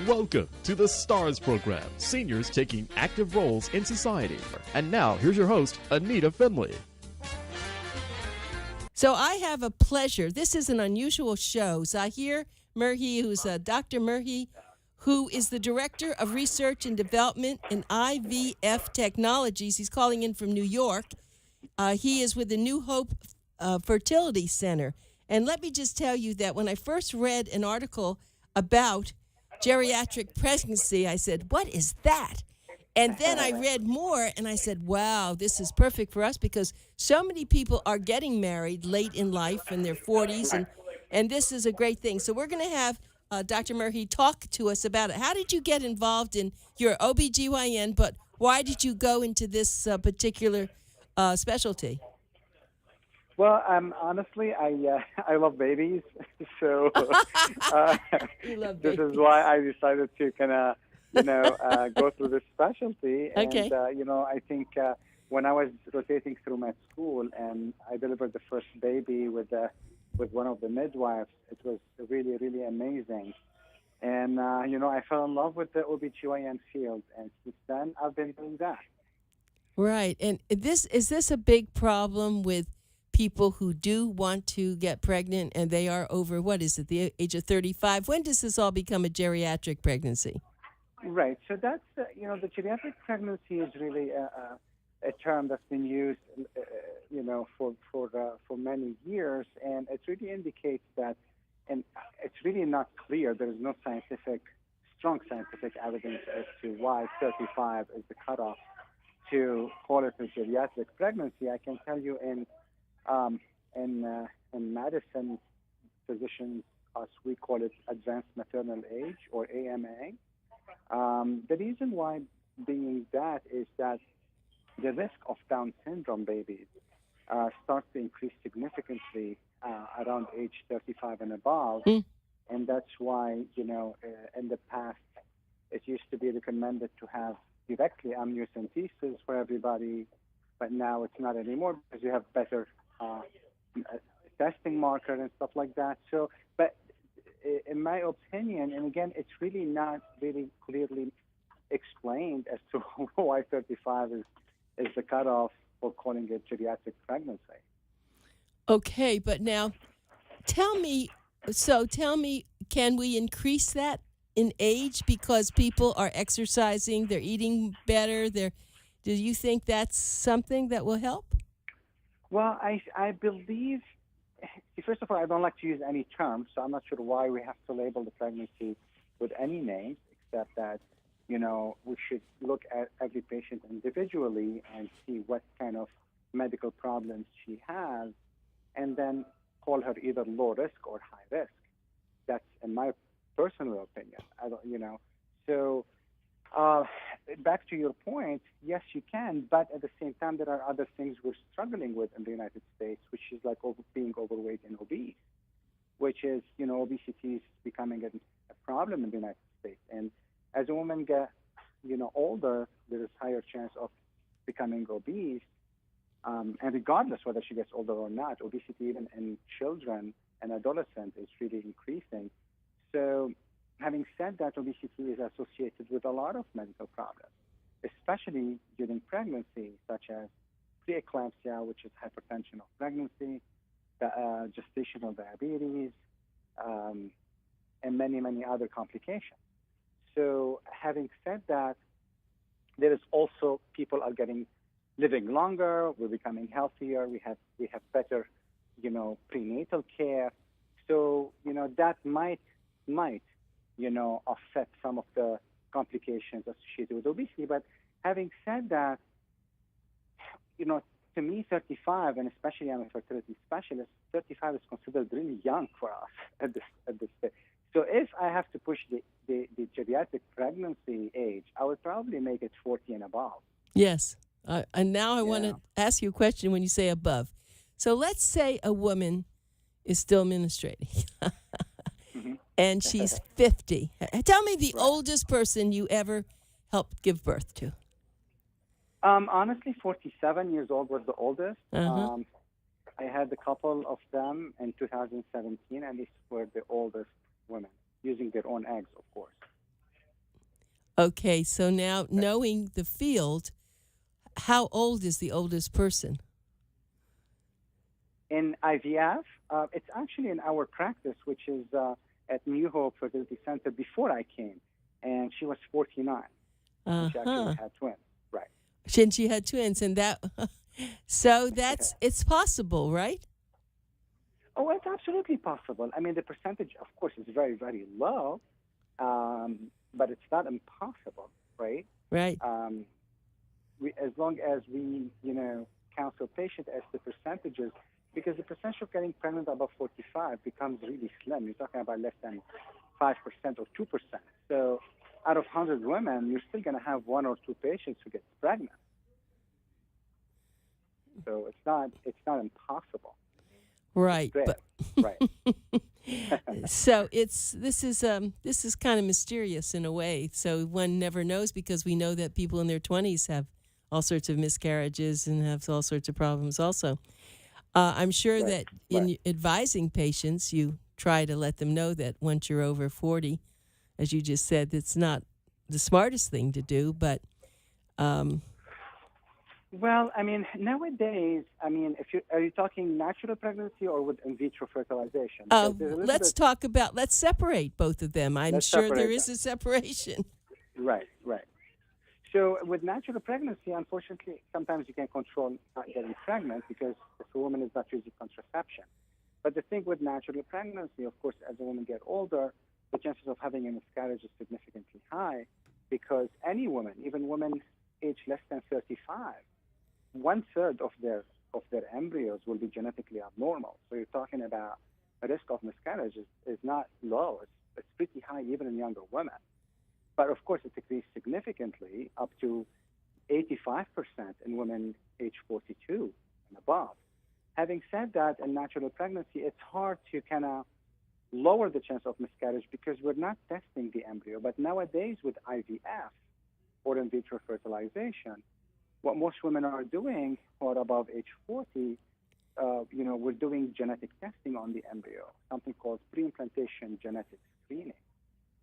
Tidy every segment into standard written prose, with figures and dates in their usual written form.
Welcome to the STARS program, seniors taking active roles in society. And now, here's your host, ANITA FINLEY. So I have a pleasure. This is an unusual show. ZAHER Merhi, who's Dr. Merhi, who is the Director of Research and Development in IVF Technologies. He's calling in from New York. He is with the New Hope Fertility Center. And let me just tell you that when I first read an article about geriatric pregnancy, I said, what is that? And then I read more and I said, wow, this is perfect for us because so many people are getting married late in life in their 40s, and this is a great thing. So we're going to have Dr. Merhi talk to us about it. How did you get involved in your OBGYN, but why did you go into this particular specialty? Well, honestly, I love babies, so You love this babies. is why I decided to kind of, go through this specialty. Okay. And, I think when I was rotating through med school and I delivered the first baby with one of the midwives, it was really, really amazing. And, I fell in love with the OBGYN field, and since then I've been doing that. Right. And is this a big problem with people who do want to get pregnant and they are over, what is it, the age of 35? When does this all become a geriatric pregnancy? Right. So that's, the geriatric pregnancy is really a term that's been used, for many years, and it really indicates that, and it's really not clear. There is no strong scientific evidence as to why 35 is the cutoff to call it a geriatric pregnancy. I can tell you in medicine, physicians, we call it advanced maternal age or AMA. The reason why being that is that the risk of Down syndrome babies starts to increase significantly around age 35 and above. And that's why, in the past, it used to be recommended to have directly amniocentesis for everybody, but now it's not anymore because you have better testing marker and stuff like that. So, but in my opinion, and again, it's really not really clearly explained as to why 35 is the cutoff for calling it geriatric pregnancy. Okay, but now tell me, can we increase that in age because people are exercising, they're eating better, do you think that's something that will help? Well, I believe, first of all, I don't like to use any terms, so I'm not sure why we have to label the pregnancy with any names, except that, we should look at every patient individually and see what kind of medical problems she has, and then call her either low risk or high risk. That's in my personal opinion. So back to your point, yes, you can, but at the same time, there are other things we're struggling with in the United States, which is like being overweight and obese, which is, obesity is becoming a problem in the United States. And as a woman gets, older, there is higher chance of becoming obese. And regardless whether she gets older or not, obesity even in children and adolescents is really increasing. So having said that, obesity is associated with a lot of medical problems, especially during pregnancy, such as preeclampsia, which is hypertension of pregnancy, gestational diabetes, and many, many other complications. So having said that, there is also people are living longer, we're becoming healthier, we have better, prenatal care. So, that might, offset some of the complications associated with obesity. But having said that, to me, 35, and especially I'm a fertility specialist, 35 is considered really young for us at this stage. So if I have to push the geriatric pregnancy age, I would probably make it 40 and above. Yes. And now I want to ask you a question when you say above. So let's say a woman is still menstruating and she's 50. Tell me the oldest person you ever helped give birth to. Honestly, 47 years old was the oldest. Uh-huh. I had a couple of them in 2017, and these were the oldest women, using their own eggs, of course. Okay, so now knowing the field, how old is the oldest person? In IVF, it's actually in our practice, which is at New Hope Fertility Center before I came, and she was 49. And she actually had twins, right? And she had twins, and that, so it's possible, right? Oh, it's absolutely possible. I mean, the percentage, of course, is very, very low, but it's not impossible, right? Right. As long as we, counsel patients as the percentages, because the percentage of getting pregnant above 45 becomes really slim. You're talking about less than 5% or 2%. So out of 100 women, you're still going to have one or two patients who get pregnant. So it's not impossible. Right. But, right. So this is kind of mysterious in a way. So one never knows, because we know that people in their 20s have all sorts of miscarriages and have all sorts of problems also. I'm sure that in advising patients, you try to let them know that once you're over 40, as you just said, it's not the smartest thing to do, but well, I mean, nowadays, are you talking natural pregnancy or with in vitro fertilization? Let's separate both of them. I'm sure there is a separation. Right. So with natural pregnancy, unfortunately, sometimes you can control not getting pregnant because if a woman is not using contraception. But the thing with natural pregnancy, of course, as a woman gets older, the chances of having a miscarriage is significantly high, because any woman, even women aged less than 35, 1/3 of their embryos will be genetically abnormal. So you're talking about a risk of miscarriage is not low. It's pretty high even in younger women. But of course, it decreased significantly up to 85% in women age 42 and above. Having said that, in natural pregnancy, it's hard to kind of lower the chance of miscarriage because we're not testing the embryo. But nowadays with IVF or in vitro fertilization, what most women are doing who are above age 40, we're doing genetic testing on the embryo, something called pre-implantation genetic screening,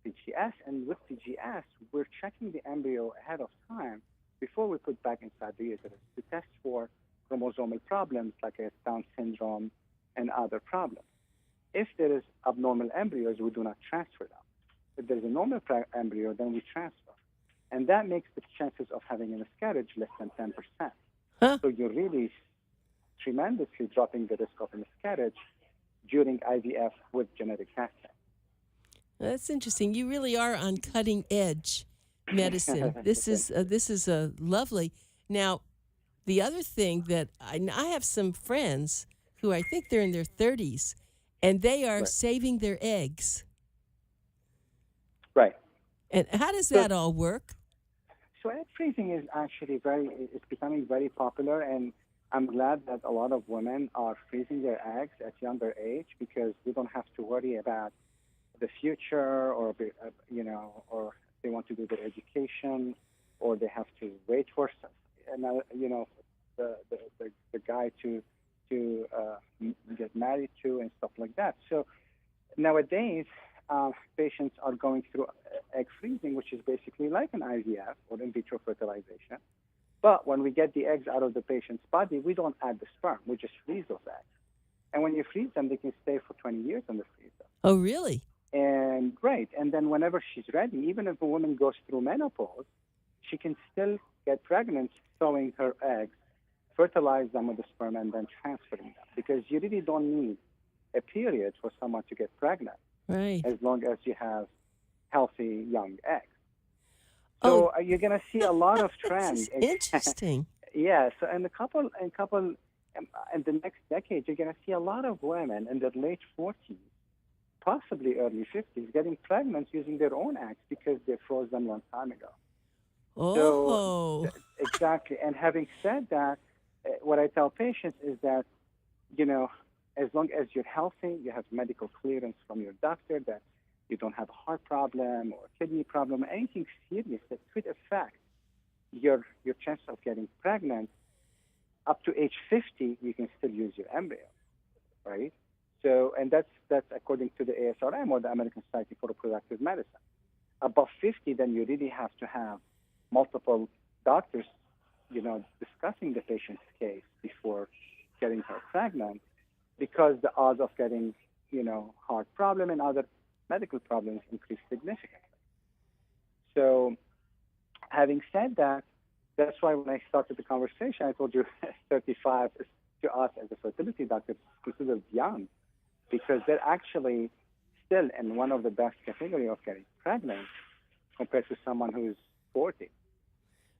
PGS. And with PGS, we're checking the embryo ahead of time before we put back inside the uterus to test for chromosomal problems like Down syndrome and other problems. If there is abnormal embryos, we do not transfer them. If there's a normal embryo, then we transfer. And that makes the chances of having a miscarriage less than 10%. Huh? So you're really tremendously dropping the risk of a miscarriage during IVF with genetic testing. That's interesting. You really are on cutting edge medicine. This is lovely. Now, the other thing that I have some friends who I think they're in their 30s, and they are saving their eggs. Right. And how does that all work? So egg freezing is actually it's becoming very popular, and I'm glad that a lot of women are freezing their eggs at younger age because they don't have to worry about the future or they want to do their education or they have to wait for the guy to get married to and stuff like that. So nowadays, patients are going through egg freezing, which is basically like an IVF or in vitro fertilization. But when we get the eggs out of the patient's body, we don't add the sperm. We just freeze those eggs. And when you freeze them, they can stay for 20 years in the freezer. Oh, really? And then whenever she's ready, even if a woman goes through menopause, she can still get pregnant thawing her eggs, fertilize them with the sperm, and then transferring them. Because you really don't need a period for someone to get pregnant. Right. As long as you have healthy young eggs. So you're going to see a lot of trends. Interesting. Yeah. So in the next decade, you're going to see a lot of women in their late 40s, possibly early 50s, getting pregnant using their own eggs because they froze them a long time ago. Oh. So, exactly. And having said that, what I tell patients is that, as long as you're healthy, you have medical clearance from your doctor that you don't have a heart problem or a kidney problem, anything serious that could affect your chance of getting pregnant, up to age 50, you can still use your embryo, right? So, and that's according to the ASRM or the American Society for Reproductive Medicine. above 50, then you really have to have multiple doctors, discussing the patient's case before getting her pregnant, because the odds of getting, heart problem and other medical problems increase significantly. So having said that, that's why when I started the conversation, I told you 35 is, to us as a fertility doctor, is considered young, because they're actually still in one of the best category of getting pregnant compared to someone who's 40.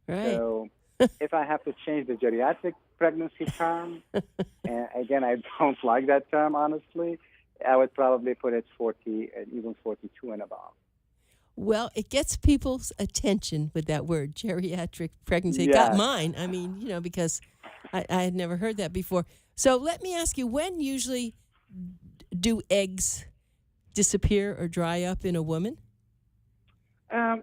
Right. So if I have to change the geriatric pregnancy term, and again, I don't like that term, honestly, I would probably put it 40 and even 42 and above. Well, it gets people's attention with that word, geriatric pregnancy. It Yes. got mine. I mean, because I had never heard that before. So let me ask you, when usually do eggs disappear or dry up in a woman?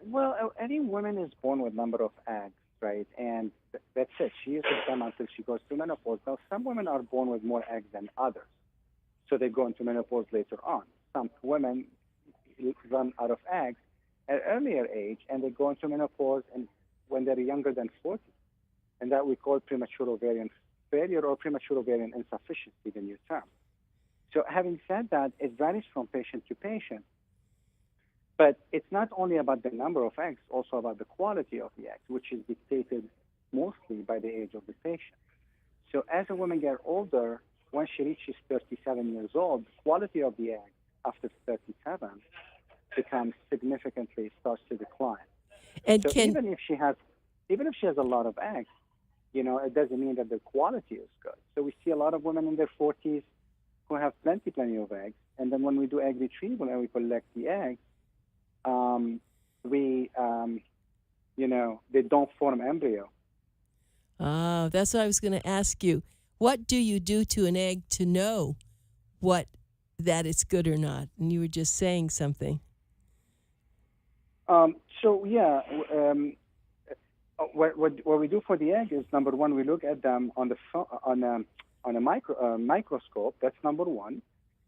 Well, any woman is born with number of eggs, right? And that's it. She uses them until she goes through menopause. Now, some women are born with more eggs than others, so they go into menopause later on. Some women run out of eggs at an earlier age, and they go into menopause and when they're younger than 40. And that we call premature ovarian failure or premature ovarian insufficiency, the new term. So having said that, it varies from patient to patient. But it's not only about the number of eggs, also about the quality of the eggs, which is dictated mostly by the age of the patient. So as a woman gets older, when she reaches 37 years old, the quality of the egg after 37 becomes significantly starts to decline. And So even if she has a lot of eggs, it doesn't mean that the quality is good. So we see a lot of women in their 40s who have plenty of eggs, and then when we do egg retrieval and we collect the eggs, they don't form embryo. Oh, that's what I was going to ask you. What do you do to an egg to know that it's good or not? And you were just saying something. What we do for the egg is, number one, we look at them on a microscope. That's number one.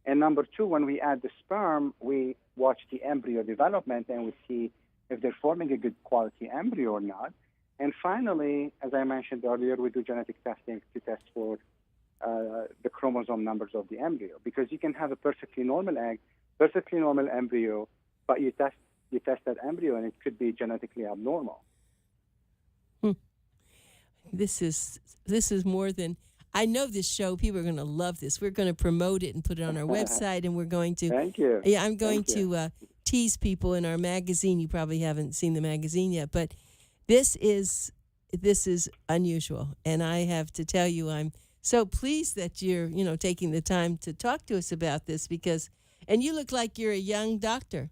And number two, when we add the sperm, we watch the embryo development and we see if they're forming a good quality embryo or not. And finally, as I mentioned earlier, we do genetic testing to test for the chromosome numbers of the embryo, because you can have a perfectly normal egg, perfectly normal embryo, but you test that embryo and it could be genetically abnormal. This is more than, I know this show, people are going to love this. We're going to promote it and put it on our website, and we're going to. Thank you. Yeah, I'm going to tease people in our magazine. You probably haven't seen the magazine yet, but this is unusual, and I have to tell you, I'm so pleased that you're taking the time to talk to us about this, and you look like you're a young doctor.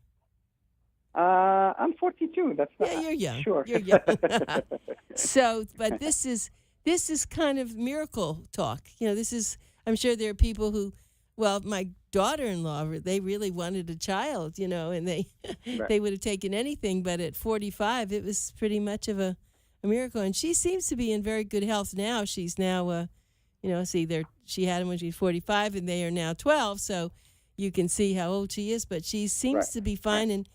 I'm 42. That's not, yeah, you're young. Sure. You're young. So, but this is kind of miracle talk. I'm sure there are people who, well, my daughter-in-law, they really wanted a child, and they Right. they would have taken anything, but at 45, it was pretty much of a miracle. And she seems to be in very good health now. She's now, she had him when she was 45, and they are now 12, so you can see how old she is, but she seems Right. to be fine,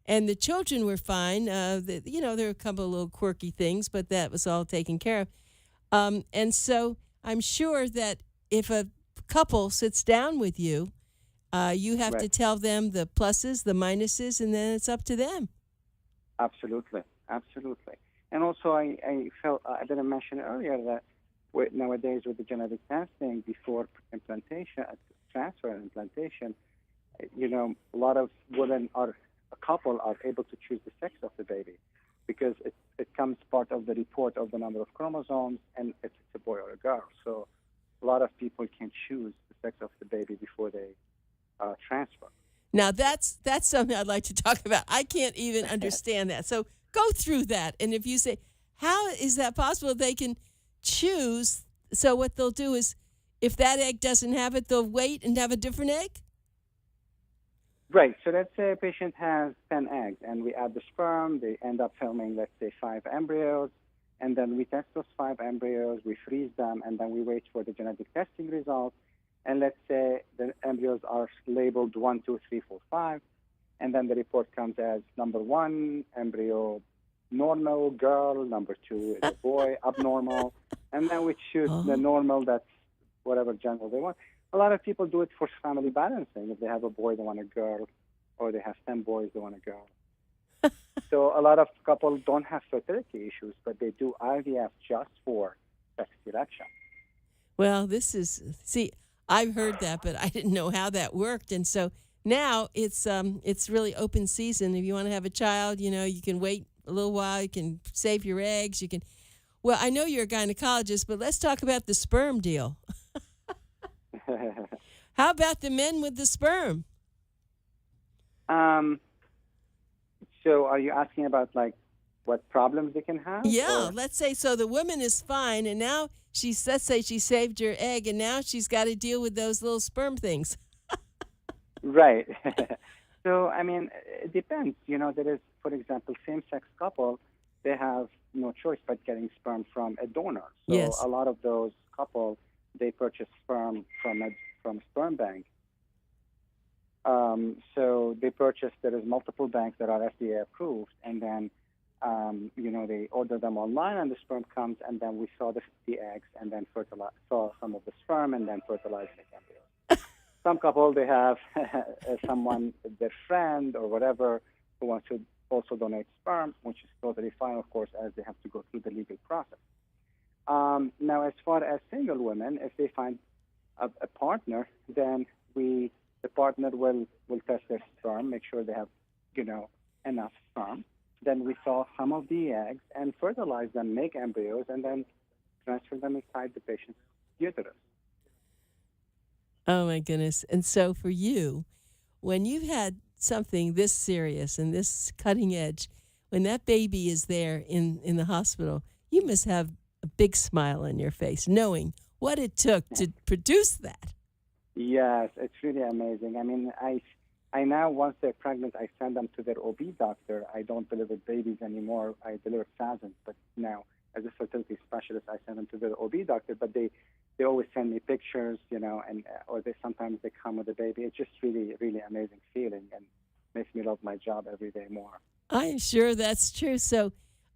and the children were fine. There are a couple of little quirky things, but that was all taken care of. And so I'm sure that if a couple sits down with you, you have Right. to tell them the pluses, the minuses, and then it's up to them. Absolutely. And also, I felt I didn't mention earlier that nowadays with the genetic testing before implantation, transfer and implantation, a lot of women a couple are able to choose the sex of the baby, because it comes part of the report of the number of chromosomes and if it's a boy or a girl. So a lot of people can choose the sex of the baby before they transfer. Now, that's something I'd like to talk about. I can't even understand that. So go through that. And if you say, how is that possible? They can choose. So what they'll do is, if that egg doesn't have it, they'll wait and have a different egg? Right. So let's say a patient has 10 eggs, and we add the sperm. They end up forming, let's say, 5 embryos. And then we test those 5 embryos, we freeze them, and then we wait for the genetic testing results. And let's say the embryos are labeled 1, 2, 3, 4, 5. and then the report comes as number 1, embryo normal, girl, number 2 is a boy, abnormal, and then we choose the normal, that's whatever gender they want. A lot of people do it for family balancing. If they have a boy, they want a girl, or they have 10 boys, they want a girl. So a lot of couples don't have fertility issues, but they do IVF just for sex selection. Well, see, I've heard that, but I didn't know how that worked. And so now it's really open season. If you want to have a child, you can wait a little while. You can save your eggs. Well, I know you're a gynecologist, but let's talk about the sperm deal. How about the men with the sperm? So are you asking about what problems they can have? Yeah, let's say so the woman is fine, and now let's say she saved her egg, and now she's got to deal with those little sperm things. Right. So, it depends. There is, for example, same-sex couple, they have no choice but getting sperm from a donor. So yes. A lot of those couples, they purchase sperm from a sperm bank. So they purchase, there is multiple banks that are FDA approved, and then, they order them online, and the sperm comes, and then we saw the eggs, and then saw some of the sperm, and then fertilize the embryos. Some couple, they have someone, their friend or whatever, who wants to also donate sperm, which is totally fine, of course, as they have to go through the legal process. Now, as far as single women, if they find a partner, then the partner will test their sperm, make sure they have, enough sperm. Then we saw some of the eggs and fertilize them, make embryos, and then transfer them inside the patient's uterus. Oh, my goodness. And so for you, when you've had something this serious and this cutting edge, when that baby is there in the hospital, you must have a big smile on your face, knowing what it took to produce that. Yes, it's really amazing. I now, once they're pregnant, I send them to their OB doctor. I don't deliver babies anymore. I deliver thousands, but now, as a fertility specialist, I send them to their OB doctor, but they always send me pictures, or sometimes they come with a baby. It's just really, really amazing feeling, and makes me love my job every day more. I'm sure that's true. So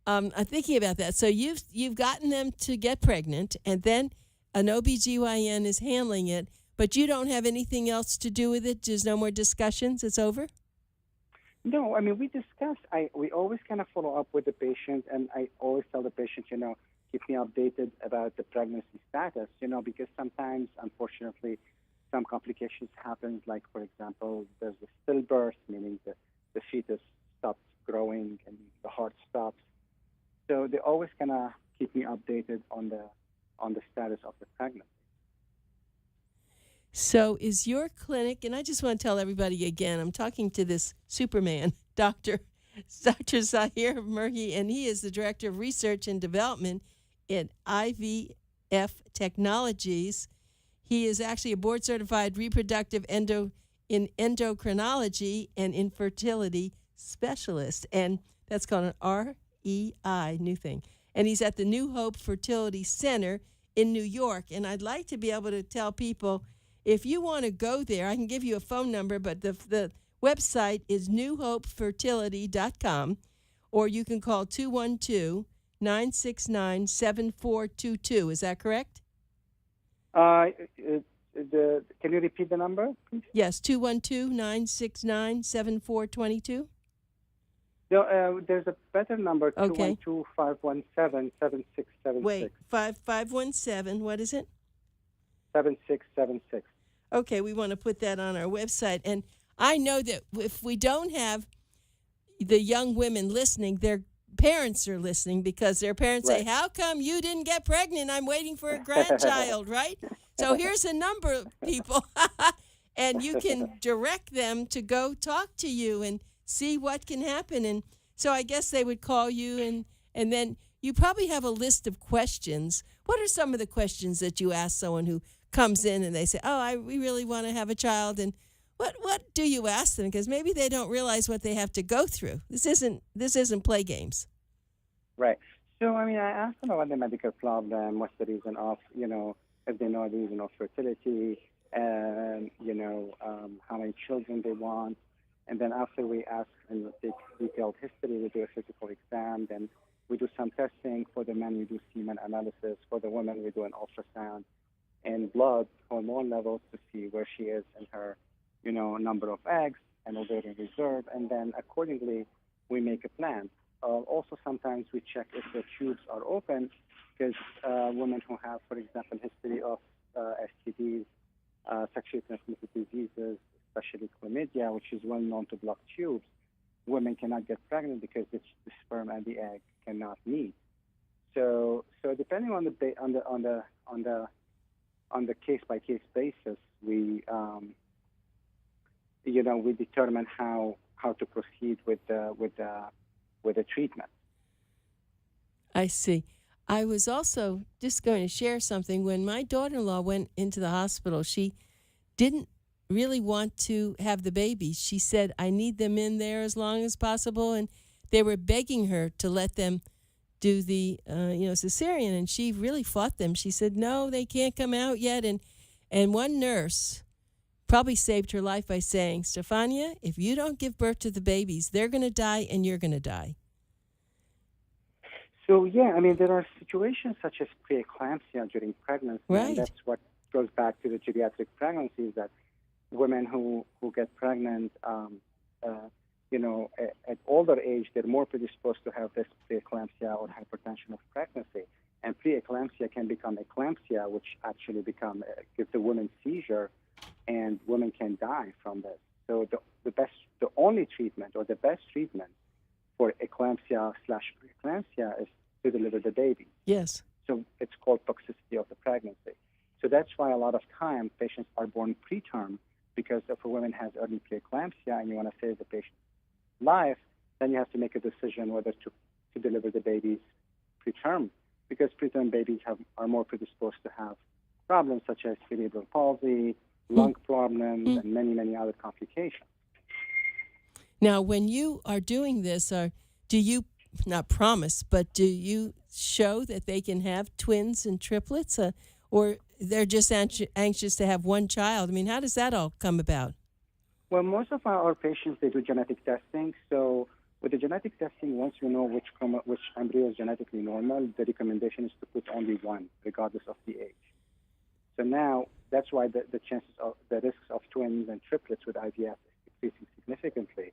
I'm thinking about that. So you've gotten them to get pregnant, and then an OBGYN is handling it, but you don't have anything else to do with it? There's no more discussions? It's over? No, we discuss. We always kind of follow up with the patient, and I always tell the patient, keep me updated about the pregnancy status, because sometimes, unfortunately, some complications happen, like, for example, there's a stillbirth, meaning the fetus stops growing and the heart stops. So they always kind of keep me updated on the status of the pregnancy. So is your clinic, and I just want to tell everybody again, I'm talking to this Superman, Dr. ZAHER Merhi, and he is the Director of Research and Development at IVF Technologies. He is actually a board-certified reproductive in endocrinology and infertility specialist, and that's called an REI, new thing. And he's at the New Hope Fertility Center in New York, and I'd like to be able to tell people, if you want to go there, I can give you a phone number, but the website is newhopefertility.com, or you can call 212-969-7422. Is that correct? Can you repeat the number, please? Yes, 212-969-7422. No, there's a better number, Okay. 212-517-7676. Wait, 517, what is it? 7676. Okay, we want to put that on our website. And I know that if we don't have the young women listening, their parents are listening, because their parents say, how come you didn't get pregnant? I'm waiting for a grandchild, right? So here's a number of people, and you can direct them to go talk to you and see what can happen. And so I guess they would call you, and then you probably have a list of questions. What are some of the questions that you ask someone who comes in and they say, we really want to have a child? And what do you ask them? Because maybe they don't realize what they have to go through. This isn't play games. Right. So, I asked them about the medical problem, what's the reason of, if they know the reason of fertility, and, how many children they want. And then after we ask and take detailed history, we do a physical exam. Then we do some testing. For the men, we do semen analysis. For the women, we do an ultrasound and blood hormone levels to see where she is in her, number of eggs and ovarian reserve. And then accordingly, we make a plan. Also, sometimes we check if the tubes are open, because women who have, for example, history of STDs, sexually transmitted diseases, especially chlamydia, which is well known to block tubes, women cannot get pregnant because the sperm and the egg cannot meet. So depending on the case by case basis, we we determine how to proceed with the treatment. I see. I was also just going to share something. When my daughter-in-law went into the hospital, she didn't really want to have the babies. She said, I need them in there as long as possible. And they were begging her to let them do the, cesarean. And she really fought them. She said, no, they can't come out yet. And one nurse probably saved her life by saying, Stefania, if you don't give birth to the babies, they're going to die and you're going to die. So, there are situations such as preeclampsia during pregnancy. Right. And that's what goes back to the geriatric pregnancies, that women who get pregnant, at older age, they're more predisposed to have this preeclampsia or hypertension of pregnancy. And preeclampsia can become eclampsia, which actually gives the woman seizure, and women can die from this. So the only treatment or the best treatment for eclampsia/preeclampsia is to deliver the baby. Yes. So it's called toxicity of the pregnancy. So that's why a lot of time patients are born preterm, because if a woman has early preeclampsia and you want to save the patient's life, then you have to make a decision whether to deliver the babies preterm, because preterm babies are more predisposed to have problems such as cerebral palsy, lung problems, and many, many other complications. Now, when you are doing this, do you, not promise, but do you show that they can have twins and triplets, or they're just anxious to have one child? I mean, how does that all come about? Well, most of our patients, they do genetic testing. So with the genetic testing, once we know which embryo is genetically normal, the recommendation is to put only one, regardless of the age. So now, that's why the chances of the risks of twins and triplets with IVF is increasing significantly,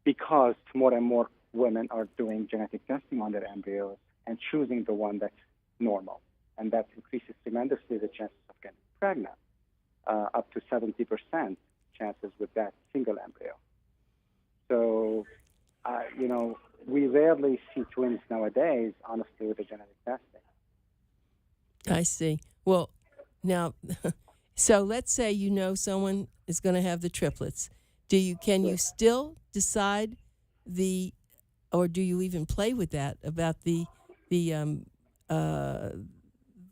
because more and more women are doing genetic testing on their embryos and choosing the one that's normal. And that increases tremendously the chances of getting pregnant, up to 70% chances with that single embryo. So, we rarely see twins nowadays, honestly, with the genetic testing. I see. Well, now, so let's say someone is going to have the triplets. Can you still decide or do you even play with that about the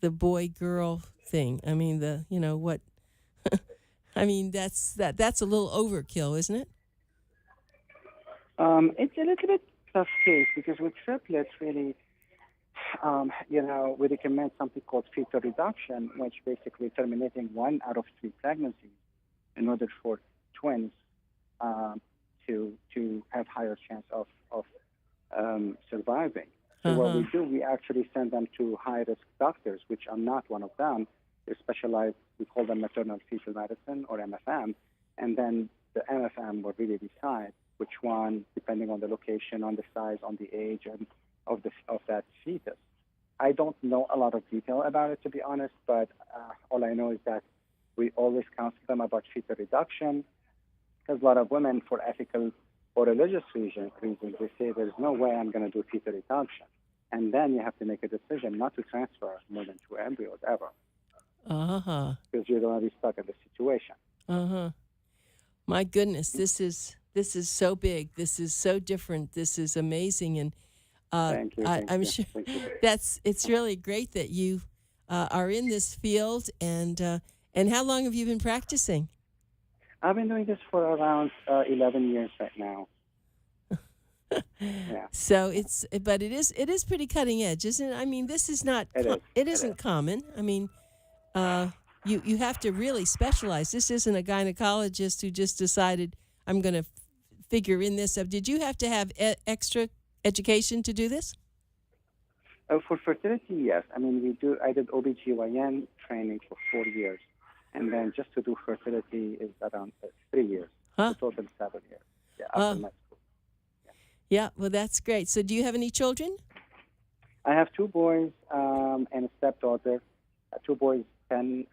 boy-girl thing? I mean, what? I mean, that's a little overkill, isn't it? It's a little bit tough case, because with triplets, really, we recommend something called fetal reduction, which basically terminating 1 out of 3 pregnancies in order for twins to have higher chance of surviving. So what we do, we actually send them to high-risk doctors, which I'm not one of them. They're specialized, we call them maternal fetal medicine, or MFM, and then the MFM will really decide which one, depending on the location, on the size, on the age, and of that fetus. I don't know a lot of detail about it, to be honest, but all I know is that we always counsel them about fetal reduction, because a lot of women, for ethical or religious reasons, they say there's no way I'm going to do fetal reduction. And then you have to make a decision not to transfer more than 2 embryos ever. Because you don't want to be stuck in this situation. My goodness, this is so big. This is so different. This is amazing, and Thank you. I'm sure it's really great that you are in this field. And how long have you been practicing? I've been doing this for around 11 years right now. Yeah. So it is pretty cutting edge, isn't it? I mean, this is not. It isn't common. I mean, you have to really specialize. This isn't a gynecologist who just decided I'm going to figure in this. Did you have to have extra education to do this? For fertility, yes. I mean, I did OBGYN training for 4 years. And then just to do fertility is around 3 years. Huh? So total 7 years. Yeah, after med school. Yeah, well, that's great. So do you have any children? I have 2 boys and a stepdaughter. 2 boys, 10.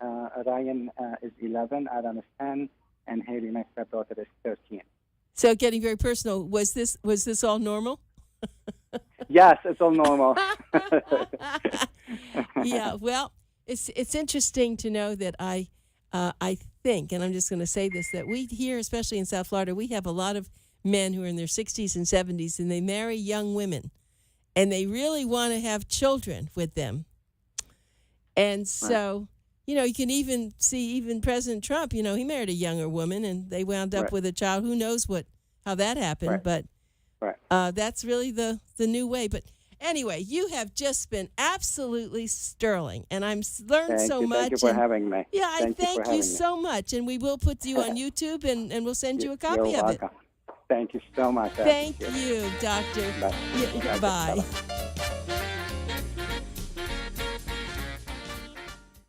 Ryan is 11, Adam is 10, and Haley, my stepdaughter, is 13. So getting very personal, was this all normal? Yes, it's all normal. Yeah, well, it's interesting to know that I think, and I'm just going to say this, that we here, especially in South Florida, we have a lot of men who are in their 60s and 70s, and they marry young women, and they really want to have children with them. And so, you can even see President Trump, he married a younger woman, and they wound up with a child. Who knows how that happened, but that's really the new way. But anyway, you have just been absolutely sterling, and I'm learned so much. Thank you for having me. Yeah, I thank you so much, and we will put you on YouTube, and we'll send you a copy of it. Thank you so much. Thank you, Doctor. Bye. Yeah, bye.